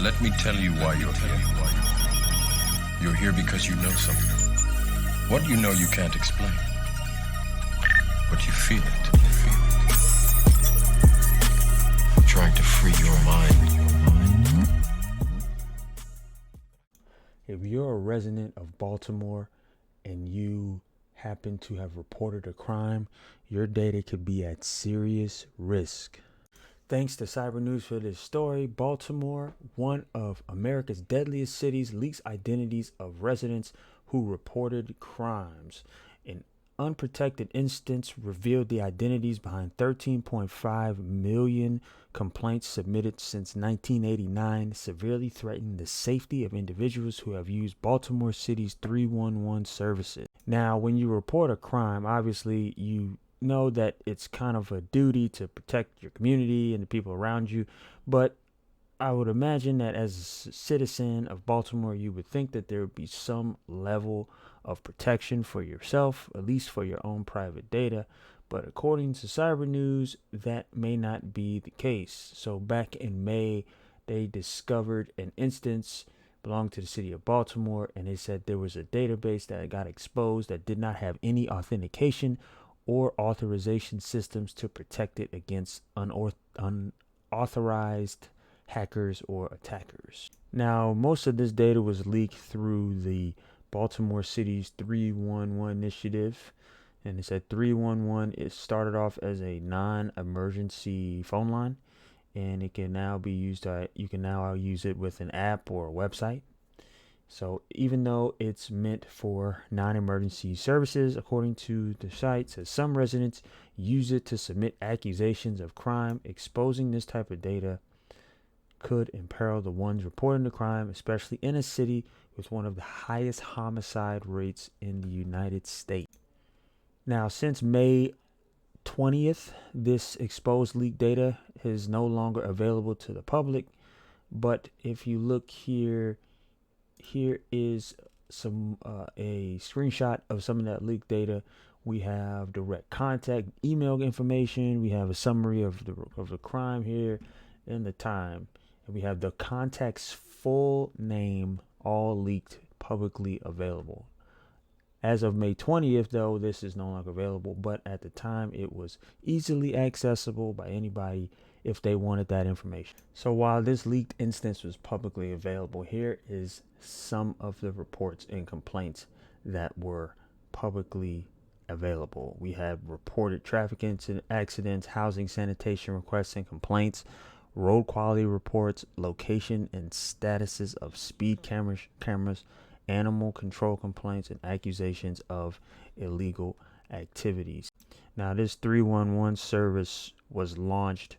Let me tell you why you're here. You're here because you know something. What you know you can't explain. But you feel it. You're trying to free your mind. If you're a resident of Baltimore and you happen to have reported a crime, your data could be at serious risk. Thanks to Cyber News for this story. Baltimore, one of America's deadliest cities, leaks identities of residents who reported crimes. An unprotected instance revealed the identities behind 13.5 million complaints submitted since 1989, severely threatening the safety of individuals who have used Baltimore City's 311 services. Now, when you report a crime, obviously you know that it's kind of a duty to protect your community and the people around you, but I would imagine that as a citizen of Baltimore, you would think that there would be some level of protection for yourself, at least for your own private data. But according to Cyber News, that may not be the case. So back in May, they discovered an instance belonged to the city of Baltimore, and they said there was a database that got exposed that did not have any authentication or authorization systems to protect it against unauthorized hackers or attackers. Now, most of this data was leaked through the Baltimore City's 311 initiative. And it said 311, it started off as a non-emergency phone line, and it can now be used, you can now use it with an app or a website. So even though it's meant for non-emergency services, according to the site, says some residents use it to submit accusations of crime. Exposing this type of data could imperil the ones reporting the crime, especially in a city with one of the highest homicide rates in the United States. Now, since May 20th, this exposed leaked data is no longer available to the public. But if you look here is some a screenshot of some of that leaked data. We have direct contact email information. We have a summary of the crime here and the time, and we have the contact's full name, all leaked, publicly available. As of May 20th, though, this is no longer available, but at the time it was easily accessible by anybody if they wanted that information. So while this leaked instance was publicly available, here is some of the reports and complaints that were publicly available. We have reported traffic accidents, housing sanitation requests and complaints, road quality reports, location and statuses of speed cameras, animal control complaints, and accusations of illegal activities. Now, this 311 service was launched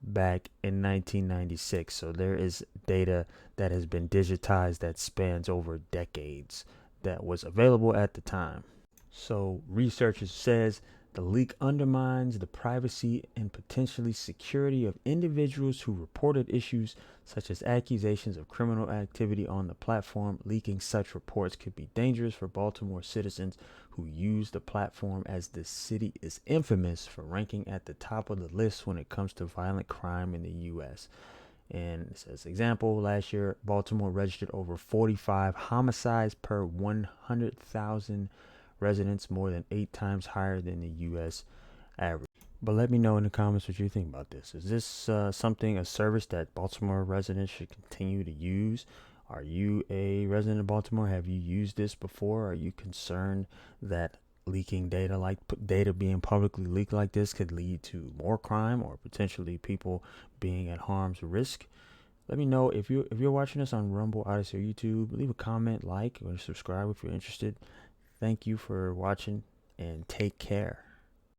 back in 1996, so there is data that has been digitized that spans over decades that was available at the time. So researchers says the leak undermines the privacy and potentially security of individuals who reported issues such as accusations of criminal activity on the platform. Leaking such reports could be dangerous for Baltimore citizens who use the platform, as the city is infamous for ranking at the top of the list when it comes to violent crime in the U.S. And it says, example, last year, Baltimore registered over 45 homicides per 100,000 residents, more than 8 times higher than the U.S. average. But let me know in the comments what you think about this. Is this a service that Baltimore residents should continue to use? Are you a resident of Baltimore? Have you used this before? Are you concerned that leaking data, like data being publicly leaked like this, could lead to more crime or potentially people being at harm's risk? Let me know if you're watching this on Rumble, Odyssey, or YouTube. Leave a comment, like, or subscribe if you're interested. Thank you for watching, and take care.